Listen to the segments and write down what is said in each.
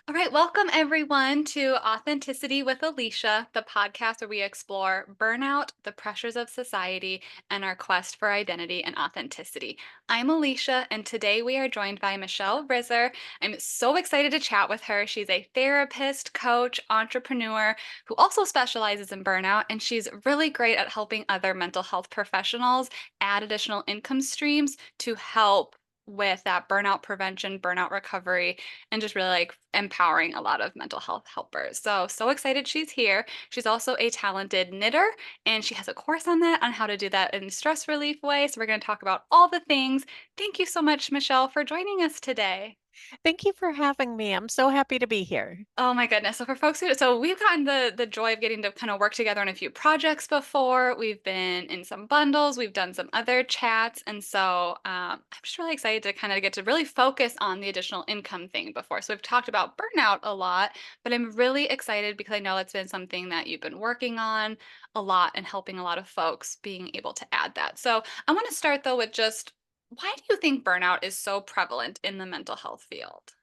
All right, welcome everyone to Authenticity with Alicia, the podcast where we explore burnout, the pressures of society, and our quest for identity and authenticity. I'm Alicia, and today we are joined by Michelle Risser. I'm so excited to chat with her. She's a therapist, coach, entrepreneur who also specializes in burnout, and she's really great at helping other mental health professionals add additional income streams to help with that burnout prevention, burnout recovery, and just really like empowering a lot of mental health helpers. So excited she's here. She's also a talented knitter and she has a course on that, on how to do that in stress relief way. So we're going to talk about all the things. Thank you so much, Michelle, for joining us today. Thank you for having me. I'm so happy to be here. Oh my goodness. So for folks who we've gotten the joy of getting to kind of work together on a few projects before. We've been in some bundles, we've done some other chats. And so I'm just really excited to kind of get to really focus on the additional income thing before. So we've talked about burnout a lot, but I'm really excited because I know it's been something that you've been working on a lot and helping a lot of folks being able to add that. So I want to start though with just why do you think burnout is so prevalent in the mental health field?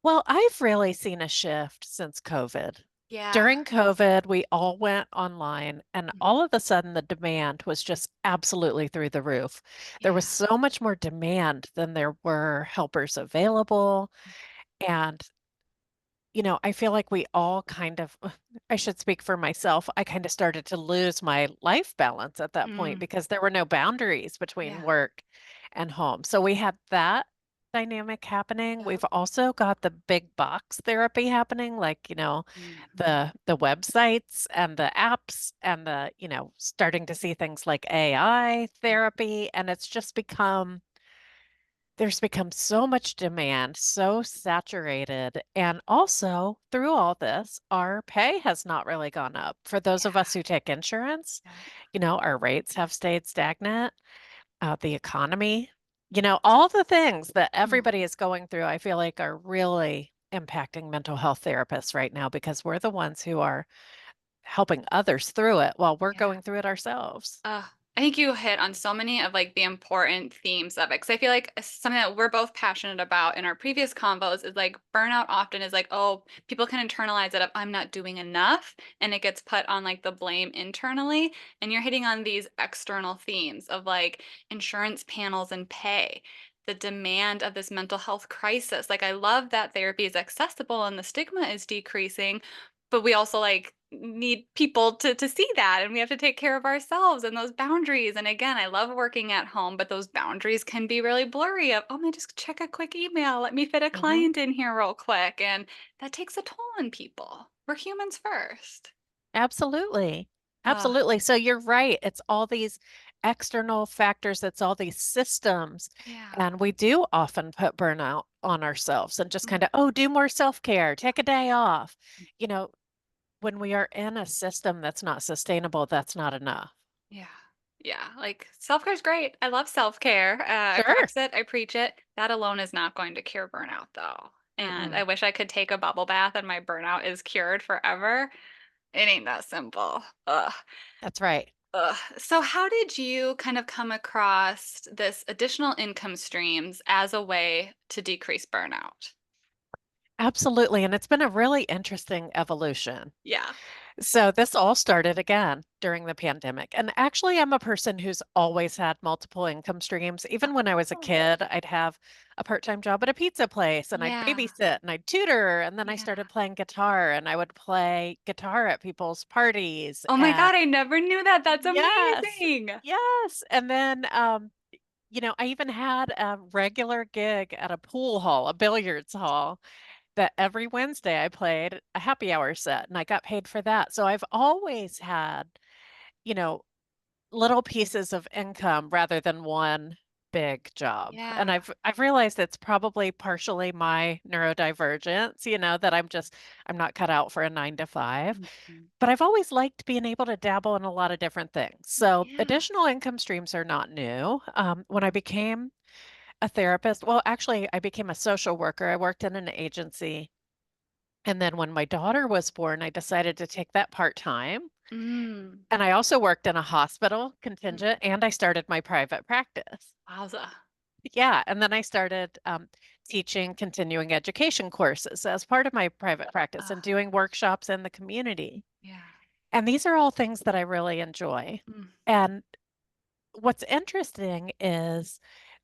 Well, I've really seen a shift since COVID. Yeah. During COVID, we all went online, and all of a sudden, the demand was just absolutely through the roof. There was Yeah. so much more demand than there were helpers available. And, I feel like we all kind of, I should speak for myself, I kind of started to lose my life balance at that point Mm, because there were no boundaries between yeah. work and home. So we had that dynamic happening. Yep. We've also got the big box therapy happening, like, Mhm. the websites and the apps and starting to see things like AI therapy. And it's just there's become so much demand, so saturated. And also, through all this, our pay has not really gone up. For those of Yeah. us who take insurance, Yeah. our rates have stayed stagnant. The economy, all the things that Mm, everybody is going through, I feel like are really impacting mental health therapists right now because we're the ones who are helping others through it while we're yeah. going through it ourselves. I think you hit on so many of like the important themes of it. Cause I feel like something that we're both passionate about in our previous convos is like burnout often is like, oh, people can internalize it of I'm not doing enough. And it gets put on like the blame internally. And you're hitting on these external themes of like insurance panels and pay, the demand of this mental health crisis. Like I love that therapy is accessible and the stigma is decreasing, but we also like need people to see that and we have to take care of ourselves and those boundaries. And again, I love working at home, but those boundaries can be really blurry of, oh, let me just check a quick email. Let me fit a Mhm. client in here real quick. And that takes a toll on people. We're humans first. Absolutely. Uh, Absolutely. So you're right. It's all these external factors, it's all these systems. yeah. And we do often put burnout on ourselves and just kind Mm, of, oh, do more self-care, take a day off. You know, when we are in a system that's not sustainable, that's not enough. yeah. Yeah. Like self-care is great. I love self-care. I Sure. practice it. I preach it. That alone is not going to cure burnout though. And I Mm-mm. wish I could take a bubble bath and my burnout is cured forever. It ain't that simple. Ugh. That's right. Ugh. So how did you kind of come across this additional income streams as a way to decrease burnout? Absolutely. And it's been a really interesting evolution. Yeah. So this all started again during the pandemic. And actually, I'm a person who's always had multiple income streams. Even when I was a Oh, kid, I'd have a part-time job at a pizza place and I'd yeah. babysit and I'd tutor. And then I Yeah. started playing guitar and I would play guitar at people's parties. Oh my And God, I never knew that. That's yes, amazing. yes. And then, I even had a regular gig at a pool hall, a billiards hall that every Wednesday I played a happy hour set and I got paid for that. So I've always had, you know, little pieces of income rather than one big job. And Yeah. I've realized it's probably partially my neurodivergence, that I'm not cut out for a 9 to 5, Mhm. but I've always liked being able to dabble in a lot of different things. So Yeah. additional income streams are not new. When I became a therapist, well, actually, I became a social worker. I worked in an agency. And then when my daughter was born, I decided to take that part-time. Mm. And I also worked in a hospital contingent and I started my private practice. Wowza. Yeah. And then I started teaching continuing education courses as part of my private practice Uh, and doing workshops in the community. yeah. And these are all things that I really enjoy. Mm, And what's interesting is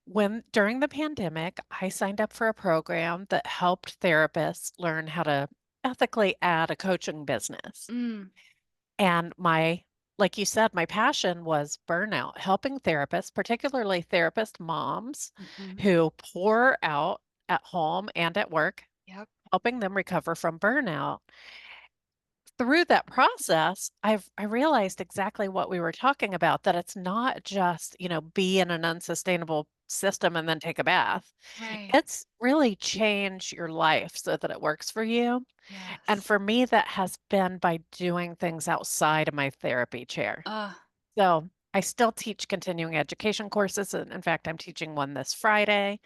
when during the pandemic, I signed up for a program that helped therapists learn how to ethically add a coaching business. mm, And like you said, my passion was burnout, helping therapists, particularly therapist moms mhm. who pour out at home and at work, Yep. helping them recover from burnout. Through that process, I realized exactly what we were talking about, that it's not just, be in an unsustainable system and then take a bath. Right. It's really change your life so that it works for you. And Yes. for me, that has been by doing things outside of my therapy chair. Uh, So I still teach continuing education courses. And in fact, I'm teaching one this Friday.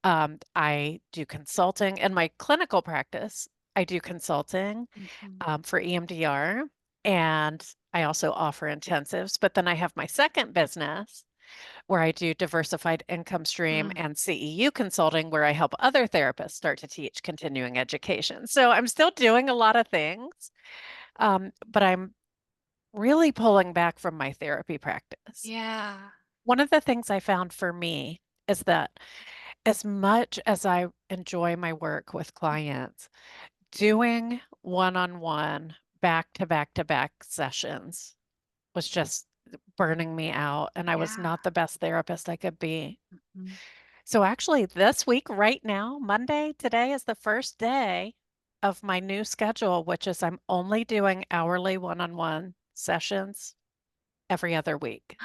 I do consulting in my clinical practice. I do consulting mhm. for EMDR, and I also offer intensives. But then I have my second business where I do diversified income stream Mm. and CEU consulting, where I help other therapists start to teach continuing education. So I'm still doing a lot of things, but I'm really pulling back from my therapy practice. Yeah. One of the things I found for me is that as much as I enjoy my work with clients, doing one-on-one, back to back to back sessions was just burning me out, and I was Yeah. not the best therapist I could be. Mhm. So actually this week, right now, Monday, today is the first day of my new schedule, which is I'm only doing hourly one-on-one sessions every other week.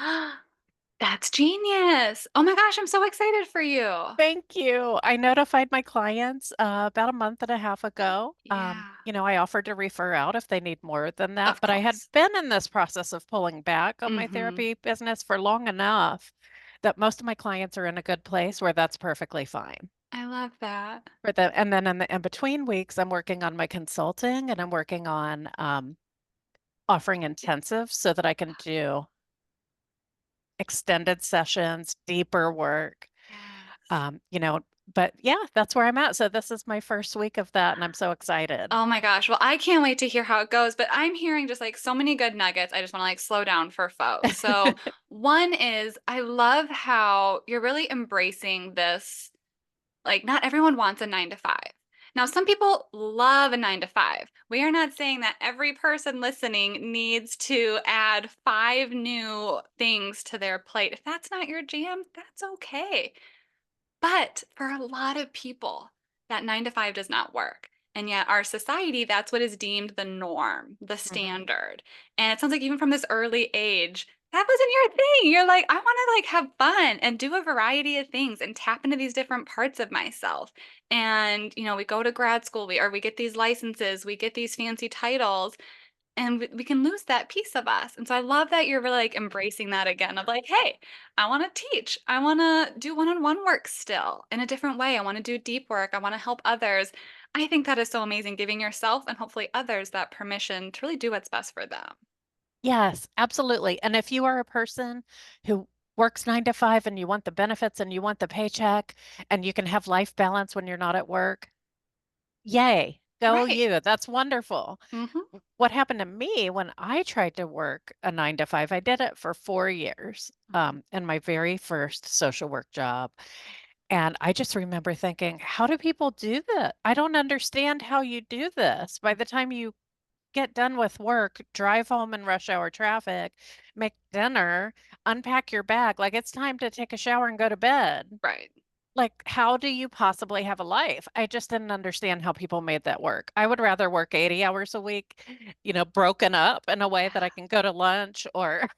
That's genius. Oh my gosh, I'm so excited for you. Thank you. I notified my clients about a month and a half ago. Yeah. I offered to refer out if they need more than that, Of but I had course. been in this process of pulling back on my Mhm. therapy business for long enough that most of my clients are in a good place where that's perfectly fine. I love that. And then in the in between weeks, I'm working on my consulting and I'm working on offering intensives so that I can do extended sessions, deeper work. Yes. Um, you know, but yeah, that's where I'm at. So this is my first week of that, and I'm so excited. Oh my gosh. Well, I can't wait to hear how it goes, but I'm hearing just like so many good nuggets. I just want to like slow down for folks. So, one is I love how you're really embracing this. Like, not everyone wants a 9 to 5. Now, some people love a 9 to 5. We are not saying that every person listening needs to add 5 new things to their plate. If that's not your jam, that's okay. But for a lot of people, that 9 to 5 does not work. And yet, our society, that's what is deemed the norm, the Mhm. standard. And it sounds like even from this early age, that wasn't your thing. You're like, I want to like have fun and do a variety of things and tap into these different parts of myself. And, we go to grad school, we get these licenses, we get these fancy titles, and we can lose that piece of us. And so I love that you're really like embracing that again of like, hey, I want to teach. I want to do one-on-one work still in a different way. I want to do deep work. I want to help others. I think that is so amazing, giving yourself and hopefully others that permission to really do what's best for them. Yes, absolutely. And if you are a person who works 9 to 5 and you want the benefits and you want the paycheck and you can have life balance when you're not at work, yay, go Right. you. That's wonderful. Hmm. What happened to me when I tried to work a 9 to 5, I did it for 4 years in my very first social work job. And I just remember thinking, how do people do that? I don't understand how you do this. By the time you get done with work, drive home in rush hour traffic, make dinner, unpack your bag, like it's time to take a shower and go to bed. Right. Like, how do you possibly have a life? I just didn't understand how people made that work. I would rather work 80 hours a week, broken up in a way that I Yeah. can go to lunch or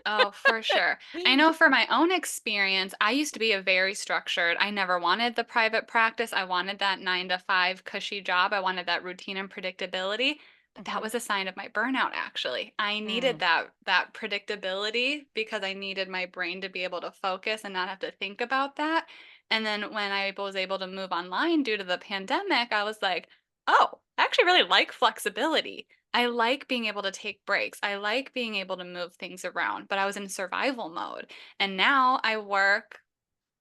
Oh, for sure. I know for my own experience, I used to be a very structured. I never wanted the private practice. I wanted that 9 to 5 cushy job. I wanted that routine and predictability. But that Mhm. was a sign of my burnout, actually. I needed Mm. that predictability because I needed my brain to be able to focus and not have to think about that. And then when I was able to move online due to the pandemic, I was like, oh, I actually really like flexibility. I like being able to take breaks. I like being able to move things around, but I was in survival mode. And now I work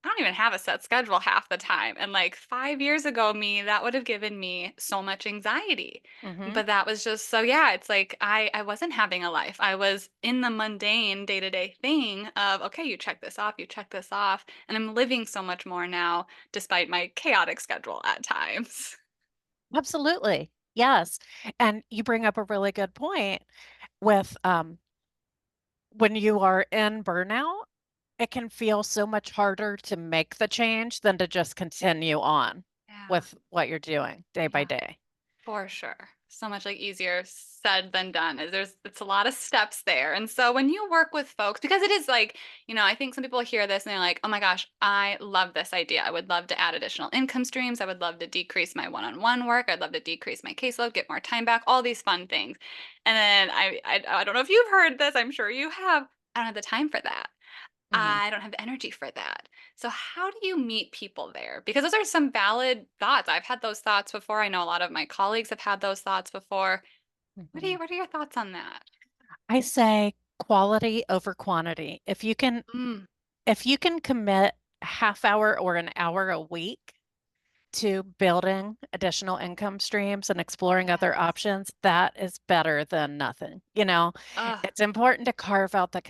I don't even have a set schedule half the time. And like 5 years ago, me, that would have given me so much anxiety. Mhm. But that was just so, yeah, it's like I wasn't having a life. I was in the mundane day to day thing of, okay, you check this off, you check this off. And I'm living so much more now, despite my chaotic schedule at times. Absolutely. Yes. And you bring up a really good point with when you are in burnout, it can feel so much harder to make the change than to just continue on Yeah. with what you're doing day by Yeah. day. For sure. So much like easier said than done. It's a lot of steps there. And so when you work with folks, because it is like, I think some people hear this and they're like, oh my gosh, I love this idea. I would love to add additional income streams. I would love to decrease my one-on-one work. I'd love to decrease my caseload, get more time back, all these fun things. And then I don't know if you've heard this, I'm sure you have. I don't have the time for that. Mhm. I don't have the energy for that. So how do you meet people there? Because those are some valid thoughts. I've had those thoughts before. I know a lot of my colleagues have had those thoughts before. Mhm. What are your thoughts on that? I say quality over quantity. Mm, If you can commit a half hour or an hour a week to building additional income streams and exploring other yes. options, that is better than nothing. Ugh. It's important to carve out the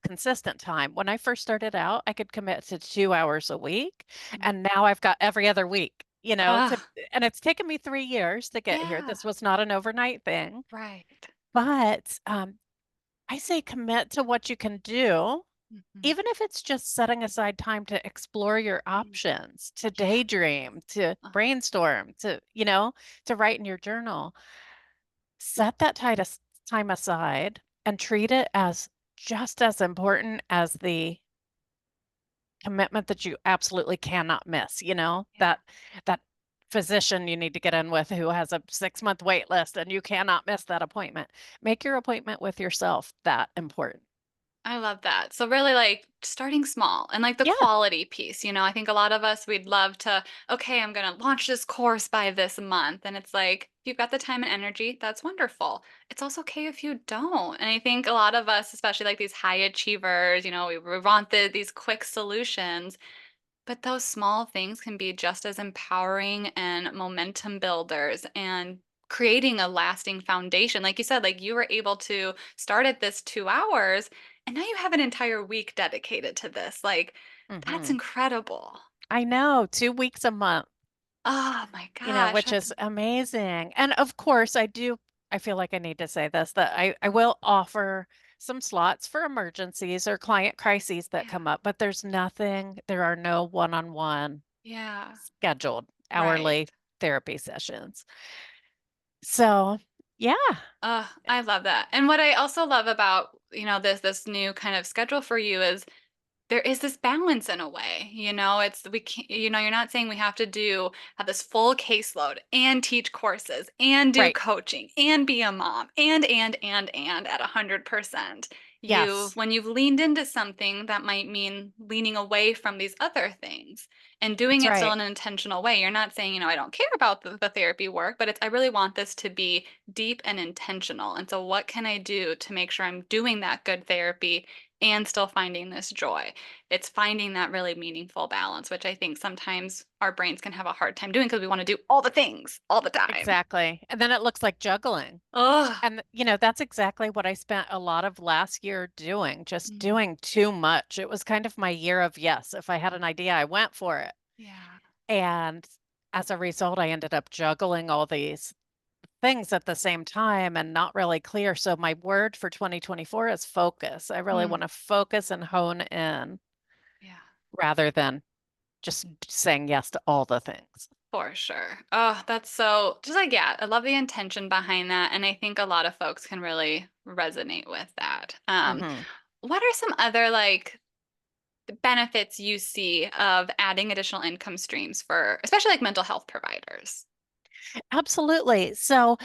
consistent time. When I first started out, I could commit to 2 hours a week, Mm. and now I've got every other week, Ugh. and it's taken me 3 years to get here. Yeah. This was not an overnight thing, Right. but I say commit to what you can do. Mhm. Even if it's just setting aside time to explore your Mm. options, to Yeah. daydream, to Uh, brainstorm, to write in your journal, set that time aside and treat it as just as important as the commitment that you absolutely cannot miss, yeah. that physician you need to get in with who has a 6-month wait list and you cannot miss that appointment. Make your appointment with yourself that important. I love that. So really like starting small and like the Yeah. quality piece, I think a lot of us we'd love to, okay, I'm going to launch this course by this month and it's like if you've got the time and energy, that's wonderful. It's also okay if you don't. And I think a lot of us, especially like these high achievers, we want these quick solutions. But those small things can be just as empowering and momentum builders and creating a lasting foundation. Like you said, like you were able to start at this 2 hours and now you have an entire week dedicated to this. Like, that's Mhm. incredible. I know, 2 weeks a month. Oh my gosh. Which is amazing. And of course, I feel like I need to say this, that I Mm, will offer some slots for emergencies or client crises that yeah. come up, but there are no one-on-one Yeah. scheduled Right. hourly therapy sessions. So, yeah. I love that. And what I also love about, this new kind of schedule for you is there is this balance in a way, it's we can't, you're not saying we have to have this full caseload and teach courses and do Right. coaching and be a mom and at 100%. Yes. When you've leaned into something that might mean leaning away from these other things and doing That's it still right. in an intentional way. You're not saying, I don't care about the therapy work, but I really want this to be deep and intentional. And so what can I do to make sure I'm doing that good therapy and still finding this joy? It's finding that really meaningful balance, which I think sometimes our brains can have a hard time doing because we want to do all the things all the time. Exactly. And then it looks like juggling. Oh, And, that's exactly what I spent a lot of last year doing, just mm, doing too much. It was kind of my year of yes. If I had an idea, I went for it. yeah. And as a result, I ended up juggling all these things at the same time and not really clear. So my word for 2024 is focus. I really Mm, want to focus and hone in yeah, rather than just saying yes to all the things. for sure. Oh, that's so just like, yeah, I love the intention behind that. And I think a lot of folks can really resonate with that. Hmm. What are some other like benefits you see of adding additional income streams for especially like mental health providers? Absolutely. So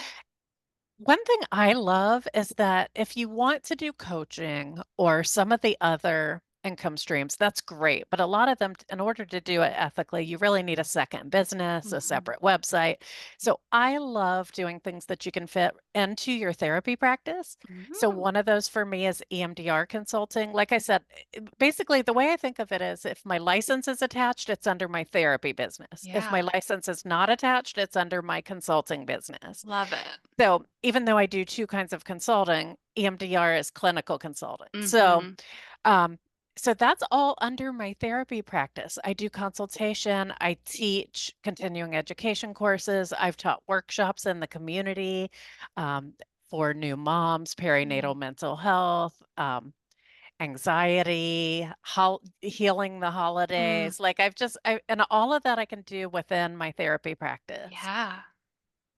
one thing I love is that if you want to do coaching or some of the other income streams, that's great. But a lot of them, in order to do it ethically, you really need a second business, a Mhm. separate website. So I love doing things that you can fit into your therapy practice. So Mhm. one of those for me is EMDR consulting. Like I said, basically the way I think of it is if my license is attached, it's under my therapy business. If my Yeah. license is not attached, it's under my consulting business. Love it. So even though I do two kinds of consulting, EMDR is clinical consulting. Mhm. Um, so that's all under my therapy practice. I do consultation, I teach continuing education courses, I've taught workshops in the community um, for new moms, perinatal Mm. mental health, anxiety, healing the Mm. holidays. Like and all of that I can do within my therapy practice. Yeah.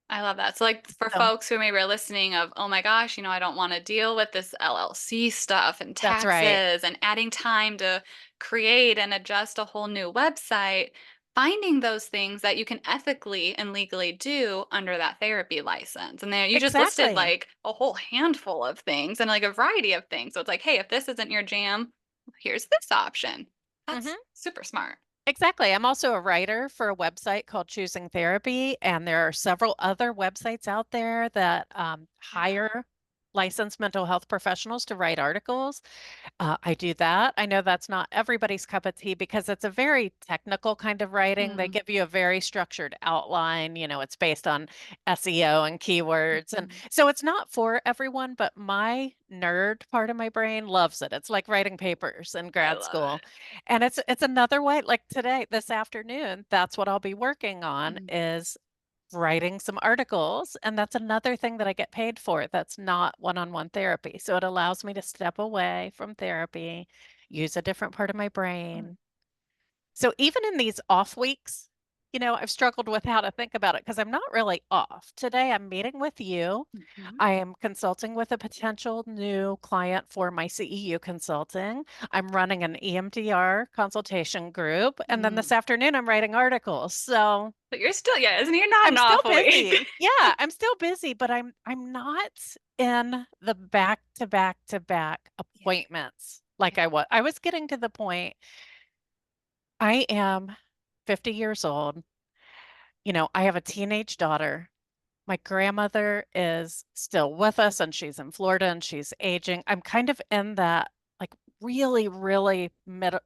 I love that. So, like, for So folks who maybe are listening of, oh my gosh, I don't want to deal with this LLC stuff and that's right. taxes and adding time to create and adjust a whole new website, finding those things that you can ethically and legally do under that therapy license. And then you just listed Exactly. like a whole handful of things and like a variety of things. So it's like, hey, if this isn't your jam, here's this option. That's Mhm. super smart. Exactly. I'm also a writer for a website called Choosing Therapy, and there are several other websites out there that Yeah. hire licensed mental health professionals to write articles. I do that. I know that's not everybody's cup of tea because it's a very technical kind of writing. They Mm. give you a very structured outline. It's based on SEO and keywords. And Mhm. so it's not for everyone, but my nerd part of my brain loves it. It's like writing papers in I grad love school. it. And it's another way, like today, this afternoon, that's what I'll be working on Mm. is writing some articles. And that's another thing that I get paid for. That's not one-on-one therapy. So it allows me to step away from therapy, use a different part of my Mm. brain. So even in these off weeks, I've struggled with how to think about it because I'm not really off. Today I'm meeting with you. Mhm. I am consulting with a potential new client for my CEU consulting. I'm running an EMDR consultation group. And then this Mm. afternoon I'm writing articles. So But you're still, yeah, isn't you're not I'm an still off week. busy. Yeah, I'm still busy, but I'm not in the back to back to back Yeah, appointments like I was. I was getting to the point. I am 50 years old. I have a teenage daughter. My grandmother is still with us and she's in Florida and she's aging. I'm kind of in that like really, really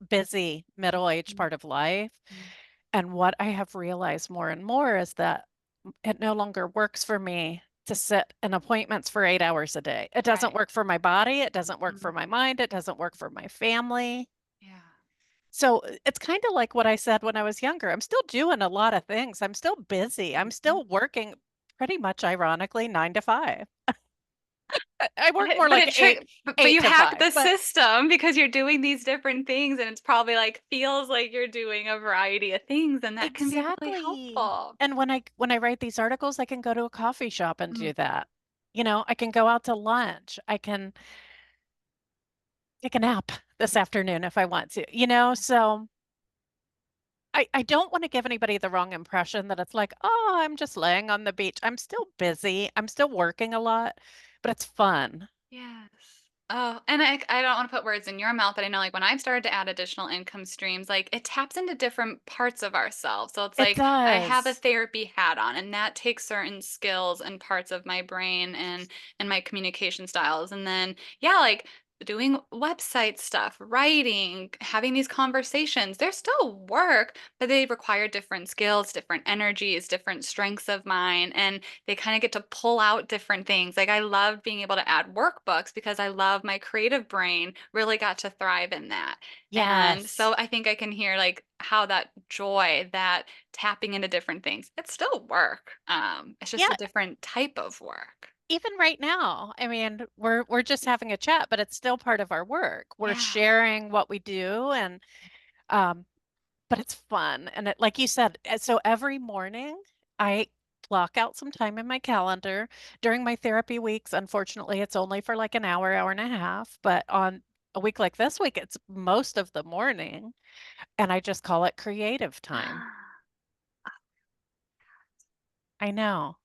busy middle-aged mhm, part of life. mhm. And what I have realized more and more is that it no longer works for me to sit in appointments for 8 hours a day. It doesn't Right. work for my body. It doesn't work for Mhm. my mind. It doesn't work for my family. Yeah. So it's kind of like what I said when I was younger. I'm still doing a lot of things. I'm still busy. I'm Mhm. still working pretty much ironically 9 to 5. I work But more but like it eight, but eight you to hack five, the but system because you're doing these different things, and it's probably, like, feels like you're doing a variety of things, and that can be really exactly. helpful. And when I write these articles, I can go to a coffee shop and Mm. do that. I can go out to lunch. I can take a nap this afternoon if I want to. So I don't want to give anybody the wrong impression that it's like, oh, I'm just laying on the beach. I'm still busy. I'm still working a lot, but it's fun. Yes. Oh, and I don't want to put words in your mouth, but I know like when I've started to add additional income streams, like it taps into different parts of ourselves. So it's It like I have a does. therapy hat on, and that takes certain skills and parts of my brain and my communication styles. And then yeah, like doing website stuff, writing, having these conversations, they're still work, but they require different skills, different energies, different strengths of mine. And they kind of get to pull out different things. Like I love being able to add workbooks because I love my creative brain really got to thrive in that. And Yes. so I think I can hear like how that joy, that tapping into different things, it's still work. It's just Yeah, a different type of work. even right now. I mean, we're just having a chat, but it's still part of our work. We're Yeah. sharing what we do and um but it's fun. And like you said, so every morning I block out some time in my calendar during my therapy weeks. Unfortunately, it's only for like an hour, hour and a half, but on a week like this week, it's most of the morning, and I just call it creative time. I know.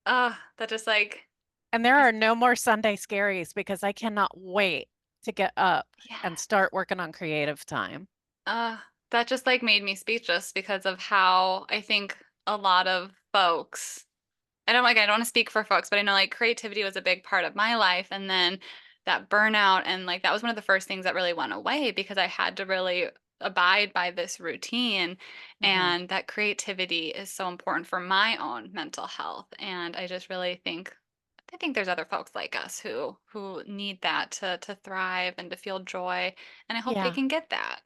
That just like And there is are no more Sunday scaries because I cannot wait to get up and Yes. start working on creative time. Uh, that just, like, made me speechless because of how I think a lot of folks I don't wanna speak for folks, but I know, like, creativity was a big part of my life, and then that burnout and, like, that was one of the first things that really went away because I had to really abide by this routine, Mhm. and that creativity is so important for my own mental health, and I think there's other folks like us who need that to thrive and to feel joy, and I hope they Yeah. can get that.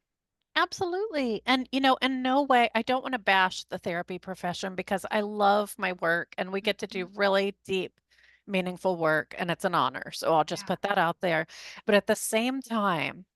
Absolutely. And, in no way, I don't want to bash the therapy profession because I love my work and we get to do Mhm. really deep, meaningful work and it's an honor. So I'll just Yeah. put that out there. But at the same time,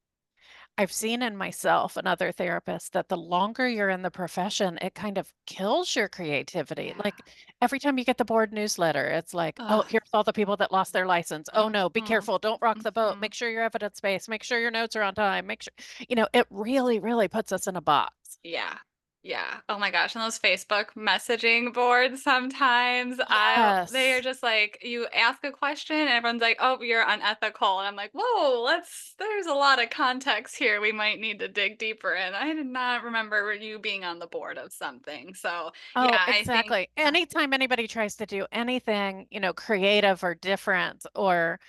I've seen in myself and other therapists that the longer you're in the profession, it kind of kills your creativity. Yeah. Like every time you get the board newsletter, it's like, oh, Ugh. here's all the people that lost their license. Oh no, be Mhm. careful. Don't rock the boat. Mhm. Make sure you're evidence based. Make sure your notes are on time. Make sure, it really, really puts us in a box. Yeah. Yeah. Oh my gosh, and those Facebook messaging boards sometimes, I they are Yes. just like, you ask a question and everyone's like, "Oh, you're unethical." And I'm like, "Whoa, there's a lot of context here we might need to dig deeper in. I did not remember you being on the board of something." So, Oh, yeah, I think exactly. Anytime anybody tries to do anything, creative or different or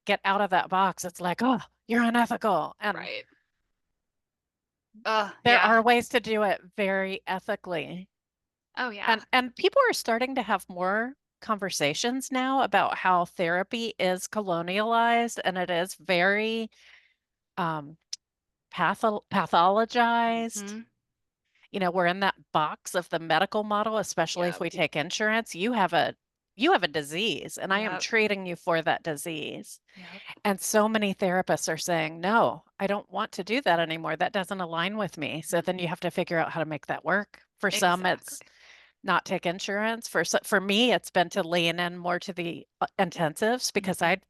get out of that box, it's like, oh, you're unethical. And right. Oh, there yeah. are ways to do it very ethically. Oh, yeah. And people are starting to have more conversations now about how therapy is colonialized and it is very um pathologized. Mhm. We're in that box of the medical model, especially if Yep. we take insurance. You have a disease and I am Yep. treating you for that disease. Yep. And so many therapists are saying, "No, I don't want to do that anymore. That doesn't align with me." So then you Mhm. have to figure out how to make that work. For some, it's Exactly. not take insurance. For me, it's been to lean in more to the intensives because Mhm.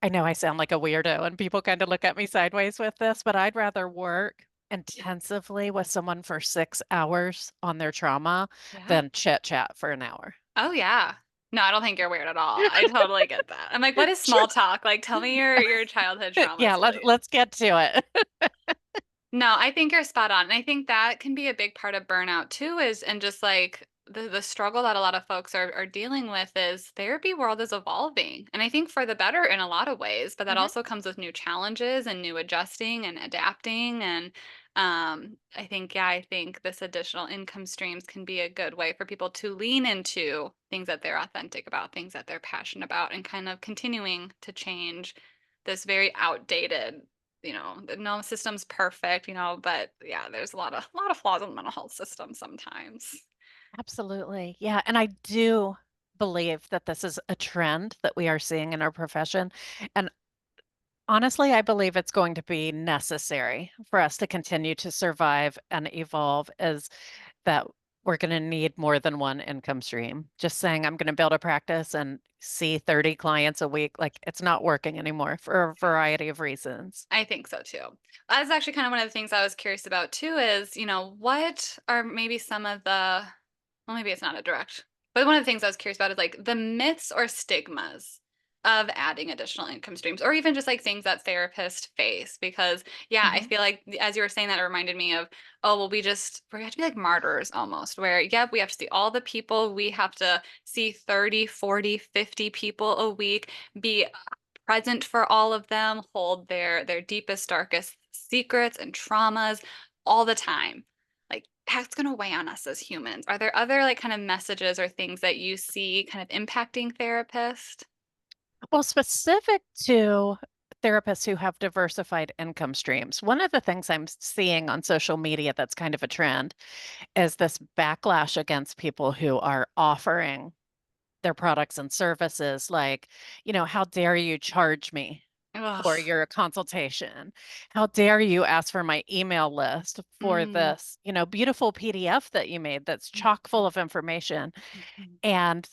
I know I sound like a weirdo and people kind of look at me sideways with this, but I'd rather work intensively with someone for 6 hours on their trauma Yeah. than chit chat for an hour. Oh, yeah. No, I don't think you're weird at all. I totally get that. I'm like, "What is Sure. small talk?" Like, "Tell me your childhood Yeah, traumas, please." let's get to it. No, I think you're spot on, and I think that can be a big part of burnout too is and just, like, the struggle that a lot of folks are dealing with is therapy world is evolving, and I think for the better in a lot of ways, but that Mhm. also comes with new challenges and new adjusting and adapting, and, I think this additional income streams can be a good way for people to lean into things that they're authentic about, things that they're passionate about, and kind of continuing to change this very outdated no system's perfect, but yeah, there's a lot of flaws in the mental health system sometimes. Absolutely. Yeah, and I do believe that this is a trend that we are seeing in our profession, and honestly, I believe it's going to be necessary for us to continue to survive and evolve as that we're gonna need more than one income stream. Just saying I'm gonna build a practice and see 30 clients a week, like, it's not working anymore for a variety of reasons. I think so too. That's actually kind of one of the things I was curious about too is, what are maybe some of well, maybe it's not a direct, but one of the things I was curious about is like the myths or stigmas of adding additional income streams or even just like things that therapists face. Because, yeah, I Mhm. feel like as you were saying that, it reminded me of, oh, well, we have to be like martyrs almost, where, yep, we have to see all the people. We have to see 30, 40, 50 people a week, be present for all of them, hold their deepest, darkest secrets and traumas all the time. Like that's going to weigh on us as humans. Are there other like kind of messages or things that you see kind of impacting therapists? Well, specific to therapists who have diversified income streams, one of the things I'm seeing on social media that's kind of a trend is this backlash against people who are offering their products and services like, "How dare you charge me for Ugh. your consultation? How dare you ask for my email list for Mm, this, beautiful PDF that you made that's chock full mhm, of information?" mhm. And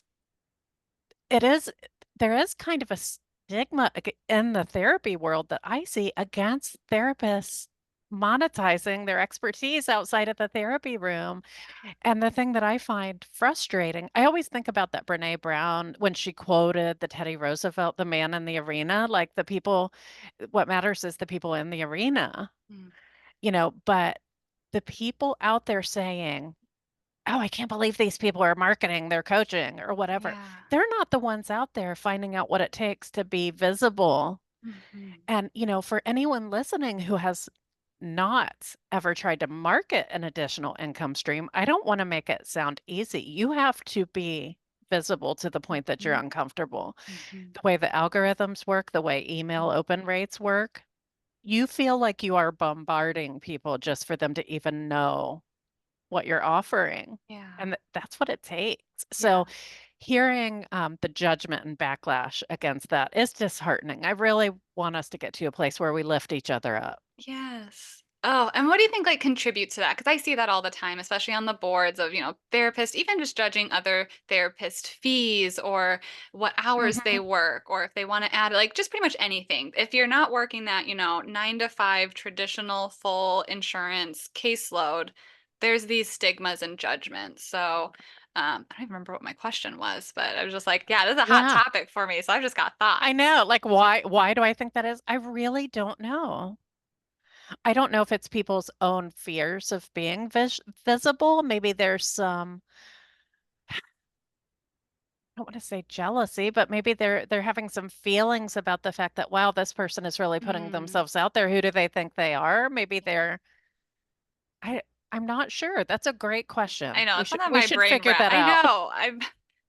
it is there is kind of a stigma in the therapy world that I see against therapists monetizing their expertise outside of the therapy room. And the thing that I find frustrating, I always think about that Brene Brown when she quoted the Teddy Roosevelt, the man in the arena, like the people, what matters is the people in the arena, Mm. but the people out there saying, oh, I can't believe these people are marketing, they're coaching or whatever. Yeah. They're not the ones out there finding out what it takes to be visible. Mhm. And, for anyone listening who has not ever tried to market an additional income stream, I don't want to make it sound easy. You have to be visible to the point that you're Mhm. uncomfortable. Mhm. The way the algorithms work, the way email open rates work, you feel like you are bombarding people just for them to even know what you're offering. Yeah. And that's what it takes. Yeah. So hearing the judgment and backlash against that is disheartening. I really want us to get to a place where we lift each other up. Yes. Oh, and what do you think like contributes to that? Because I see that all the time, especially on the boards of, therapists, even just judging other therapist fees or what hours they Mhm. work, or if they want to add like just pretty much anything. If you're not working that, 9 to 5 traditional full insurance caseload, there's these stigmas and judgments. So I don't even remember what my question was, but I was just like, yeah, this is a hot Yeah. topic for me. So I've just got I thoughts. know. Like, why do I think that is? I really don't know. I don't know if it's people's own fears of being visible. Maybe there's some, I don't want to say jealousy, but maybe they're having some feelings about the fact that, wow, this person is really putting Mm. themselves out there. Who do they think they are? Maybe I I'm not sure. That's a great I question. know, We it's should something we my should brain figure rat that I out. know,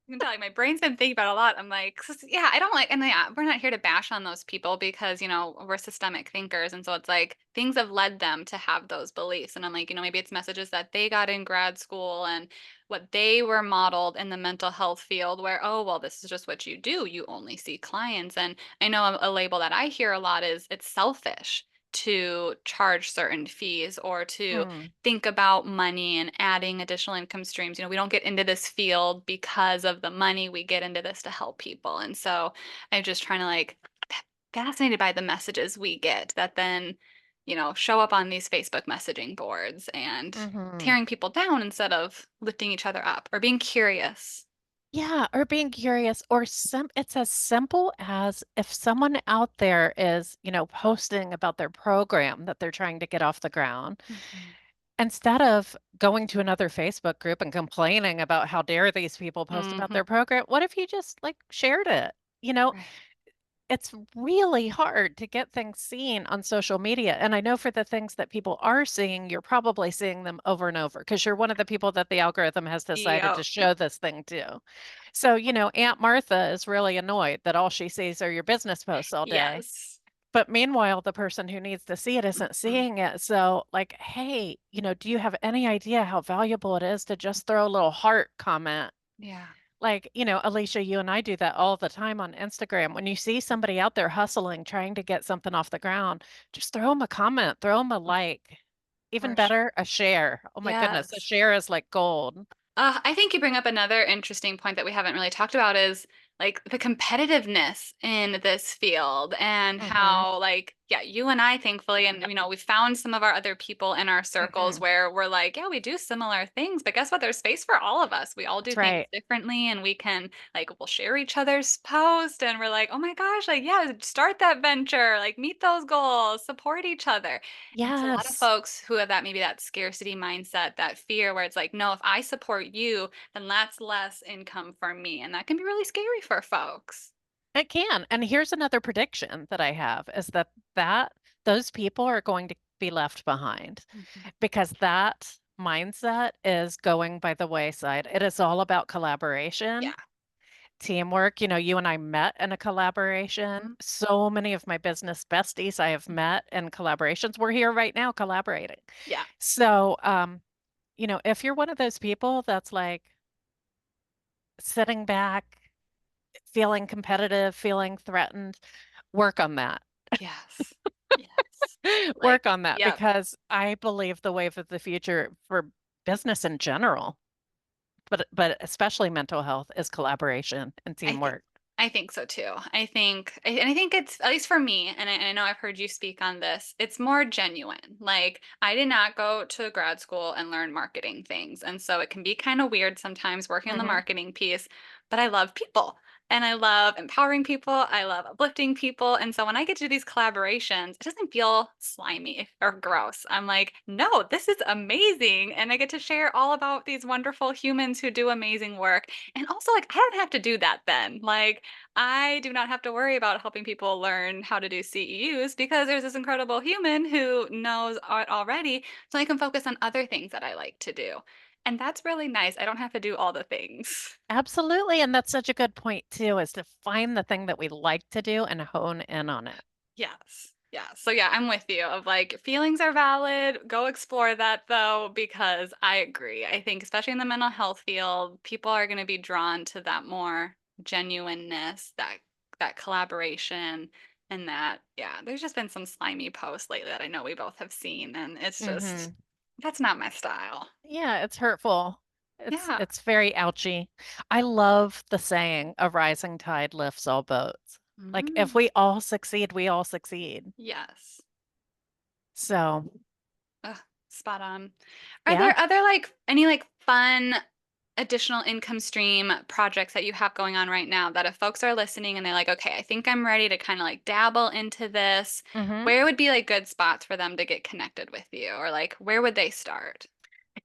you can tell, like, my brain's been thinking about it a lot. I'm like, 'cause yeah, I don't like and yeah, we're not here to bash on those people because, we're systemic thinkers, and so it's like, things have led them to have those beliefs, and I'm like, maybe it's messages that they got in grad school and what they were modeled in the mental health field where, "Oh, well, this is just what you do, you only see clients," and I know a label that I hear a lot is it's selfish to charge certain fees or to Hmm. think about money and adding additional income streams. We don't get into this field because of the money. We get into this to help people. And so I'm just trying to like fascinated by the messages we get that then, show up on these Facebook messaging boards and Hmm. tearing people down instead of lifting each other up or being curious. Yeah, or being curious, or it's as simple as if someone out there is, posting about their program that they're trying to get off the ground, Mhm. instead of going to another Facebook group and complaining about how dare these people post about Mhm. their program, what if you just like shared it? You know, Right. it's really hard to get things seen on social media. And I know for the things that people are seeing, you're probably seeing them over and over because you're one of the people that the algorithm has decided to Yep. show this thing to. So, Aunt Martha is really annoyed that all she sees are your business posts all day. Yes. But meanwhile, the person who needs to see it isn't Mhm. seeing it. So, like, hey, do you have any idea how valuable it is to just throw a little heart comment? Yeah. Like, Alicia, you and I do that all the time on Instagram. When you see somebody out there hustling, trying to get something off the ground, just throw them a comment, throw them a like. Even For sure. better, a share. Oh my goodness, a Yes. share is like gold. I think you bring up another interesting point that we haven't really talked about is like the competitiveness in this field and Mhm. how like yeah, you and I thankfully and we found some of our other people in our circles Mhm. where we're like, yeah, we do similar things, but guess what? There's space for all of us. We all do That's things right. differently and we can like we'll share each other's posts and we're like, "Oh my gosh, like yeah, start that venture, like meet those goals, support each other." And it's a lot of Yes. folks who have that maybe that scarcity mindset, that fear where it's like, no, if I support you, then that's less income for me. And that can be really scary for folks. It can. And here's another prediction that I have is that those people are going to be left behind Mhm. because that mindset is going by the wayside. It is all about Yeah. collaboration, teamwork. You and I met in a collaboration. Mhm. So many of my business besties I have met in collaborations. We're here right now collaborating. Yeah. So, if you're one of those people that's like sitting back, feeling competitive, feeling threatened, work on that. Yes. Yes. Like, Work on that yeah, because I believe the wave of the future for business in general, but especially mental health is collaboration and I think teamwork. I think so too. I think it's, at least for me, and I know I've heard you speak on this, it's more genuine. Like, I did not go to grad school and learn marketing things. And so it can be kind of weird sometimes working on the Mhm. marketing piece, but I love people and I love empowering people. I love uplifting people. And so when I get to do these collaborations, it doesn't feel slimy or gross. I'm like, no, this is amazing. And I get to share all about these wonderful humans who do amazing work. And also, like, I don't have to do that then. Like, I do not have to worry about helping people learn how to do CEUs because there's this incredible human who knows it already. So I can focus on other things that I like to do. And that's really nice. I don't have to do all the things. Absolutely, and that's such a good point too, is to find the thing that we like to do and hone in on it. Yes. Yeah. So yeah, I'm with you of like feelings are valid. Go explore that though, because I agree. I think especially in the mental health field, people are going to be drawn to that more genuineness, that collaboration and that, yeah, there's just been some slimy posts lately that I know we both have seen and it's just Mhm. that's not my style. Yeah, it's hurtful. Yeah. It's very ouchy. I love the saying, "A rising tide lifts all boats." Like, if Mm, we all succeed, we all succeed. yes. So, Ugh, spot on. Are yeah. there other like any like fun additional income stream projects that you have going on right now that if folks are listening and they're like, okay, I think I'm ready to kind of like dabble into this, Mhm. where would be like good spots for them to get connected with you? Or like where would they start?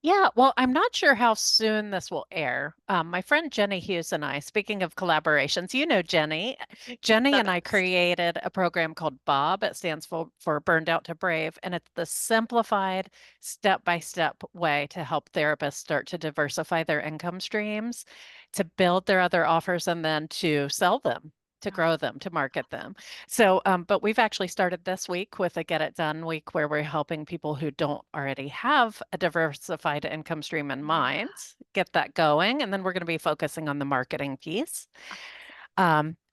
Yeah, well, I'm not sure how soon this will air. My friend Jenny Hughes and I, speaking of collaborations, you know Jenny. Jenny The and I best. created a program called BOB. It stands for Burned Out to Brave, and it's the simplified step-by-step way to help therapists start to diversify their income streams, to build their other offers, and then to sell them, to Oh, grow them, to market them. So, but we've actually started this week with a Get It Done week where we're helping people who don't already have a diversified income stream in yeah. mind get that going. And then we're going to be focusing on the marketing piece.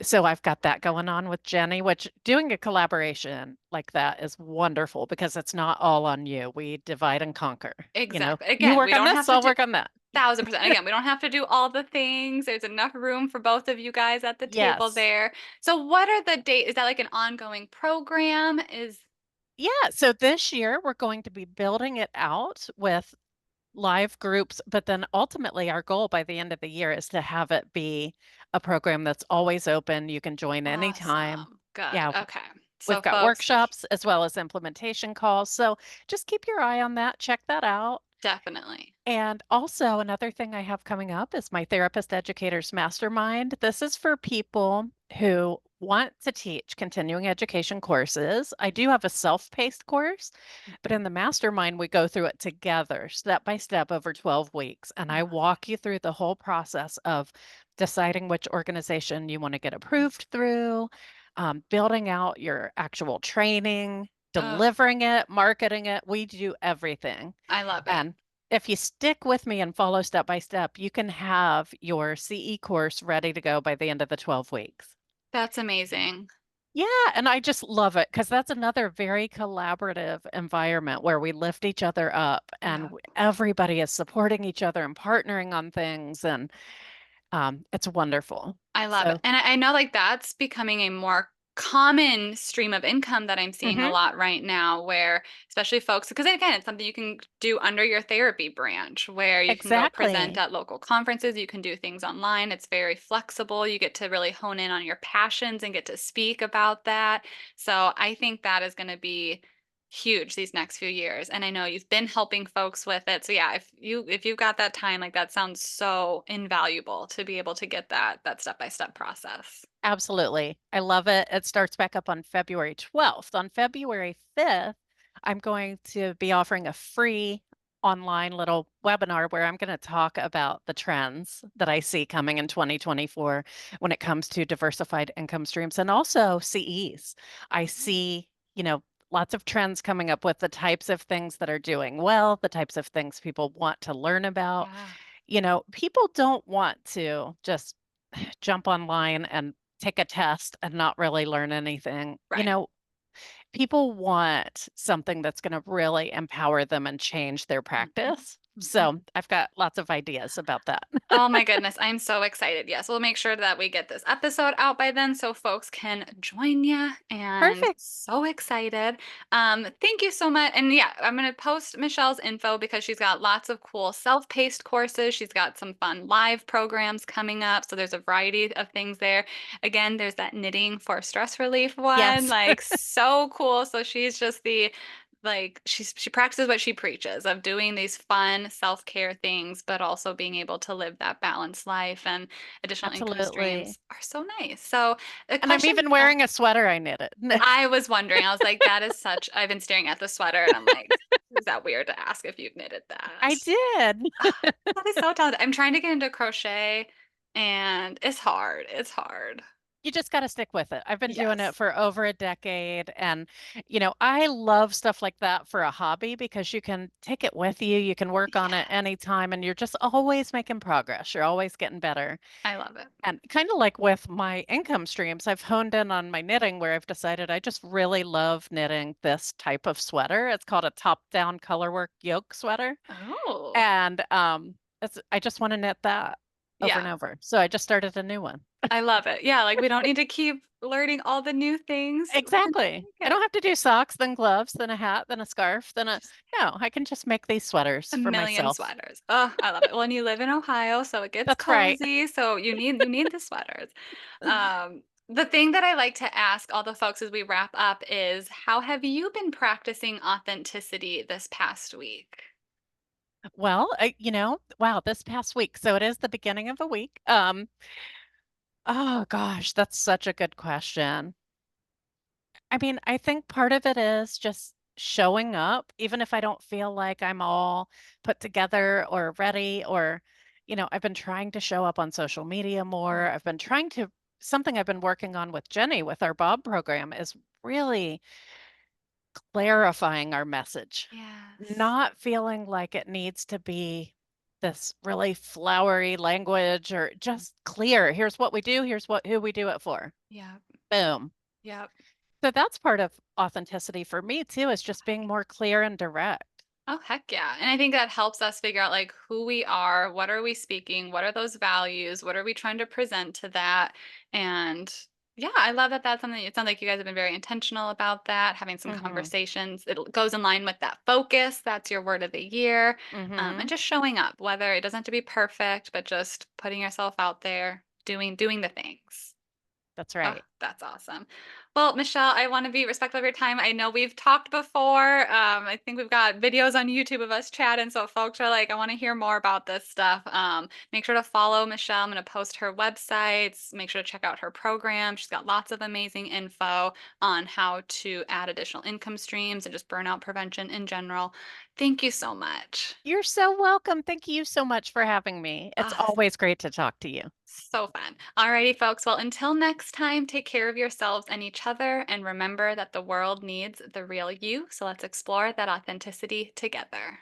So I've got that going on with Jenny, which doing a collaboration like that is wonderful because it's not all on you. We divide and conquer. You know, Exactly. you Again, we work on don't this, have to I'll do work on that. 1000%. Again, we don't have to do all the things. There's enough room for both of you guys at the table Yes. there. So what are the date? Is that like an ongoing program? Is Yeah. So this year we're going to be building it out with live groups, but then ultimately our goal by the end of the year is to have it be a program that's always open. You can join anytime. awesome. Good. Yeah, Okay. we've So got folks, workshops as well as implementation calls. So just keep your eye on that. Check that out. definitely. And also, another thing I have coming up is my Therapist Educators Mastermind. This is for people who want to teach continuing education courses. I do have a self-paced course, but in the mastermind, we go through it together, step by step over 12 weeks. And I I love it. walk you through the whole process of deciding which organization you want to get approved through, building out your actual training, Oh, delivering it, marketing it. We do everything. I love it. And if you stick with me and follow step by step, you can have your CE course ready to go by the end of the 12 weeks. That's amazing. Yeah, and I just love it because that's another very collaborative environment where we lift each other up and Yeah. everybody is supporting each other and partnering on things, and it's wonderful. I love it. So, And I know like that's becoming a more common stream of income that I'm seeing a mhm, lot right now where especially folks because again it's something you can do under your therapy branch where you can go present exactly. at local conferences, you can do things online. It's very flexible. You get to really hone in on your passions and get to speak about that. So I think that is going to be huge these next few years and I know you've been helping folks with it so yeah if you've got that time like that sounds so invaluable to be able to get that step by step process. Absolutely. I love it. It starts back up on February 12th. On February 5th, I'm going to be offering a free online little webinar where I'm going to talk about the trends that I see coming in 2024 when it comes to diversified income streams and also CEs. I see, lots of trends coming up with the types of things that are doing well, the types of things people want to learn about. Yeah. People don't want to just jump online and take a test and not really learn anything. Right. People want something that's going to really empower them and change their Mhm. practice. So I've got lots of ideas about that. Oh my goodness, I'm so excited. Yes, we'll make sure that we get this episode out by then so folks can join you. And Perfect. so excited. Thank you so much. And yeah, I'm going to post Michelle's info because she's got lots of cool self paced courses. She's got some fun live programs coming up. So there's a variety of things there. Again, there's that knitting for stress relief one, Yes, like so cool. So she's just she practices what she preaches of doing these fun self-care things, but also being able to live that balanced life and additional income absolutely. streams are so nice. So a And I'm question even wearing a sweater I knitted. I was wondering, I was like, that is such I've been staring at the sweater and I'm like, is that weird to ask if you've knitted I that? did. That is so talented. I'm trying to get into crochet and it's hard. It's hard. You just gotta stick with it. I've been doing it Yes. for over a decade, and, I love stuff like that for a hobby because you can take it with you, you can work on it Yeah. anytime, and you're just always making progress. You're always getting better. I love it. And kinda like with my income streams, I've honed in on my knitting where I've decided I just really love knitting this type of sweater. It's called a top-down colorwork yoke sweater, Oh. and, I just wanna knit that over and Yeah. over. So I just started a new one. I love it. Yeah, like, we don't need to keep learning all the new things. We can just Exactly. make I it. don't have to do socks, then gloves, then a hat, then a scarf, then a Just no, I can just make these sweaters a for million myself. sweaters. Oh, I love it. Well, and you live in Ohio, so it gets That's right. cozy, so you need the sweaters. The thing that I like to ask all the folks as we wrap up is, how have you been practicing authenticity this past week? Well, wow, this past week, so it is the beginning of a week. Oh gosh, that's such a good question. I mean, I think part of it is just showing up, even if I don't feel like I'm all put together or ready, or, I've been trying to show up on social media more. Mm, Something I've been working on with Jenny with our Bob program is really clarifying our message, yes. not feeling like it needs to be this really flowery language or Mm, just clear. Here's what we do, who we do it for. yep, Boom. yep. So that's part of authenticity for me too, is just being more clear and direct. Oh, heck yeah. And I think that helps us figure out like who we are, what are we speaking, what are those values, what are we trying to present to that? And yeah, I love that that's something it sounds like you guys have been very intentional about that, having some Mhm. conversations. It goes in line with that focus. That's your word of the year. And Mhm. just showing up, whether it doesn't have to be perfect, but just putting yourself out there, doing the things. That's Oh, right. that's awesome. Well, Michelle, I want to be respectful of your time. I know we've talked before. I think we've got videos on YouTube of us chatting. So folks are like, I want to hear more about this stuff. Make sure to follow Michelle. I'm going to post her websites. Make sure to check out her program. She's got lots of amazing info on how to add additional income streams and just burnout prevention in general. Thank you so much. You're so welcome. Thank you so much for having me. It's Ah, always great to talk to you. so fun. Alrighty, folks. Well, until next time, take care of yourselves and each other, and remember that the world needs the real you. So let's explore that authenticity together.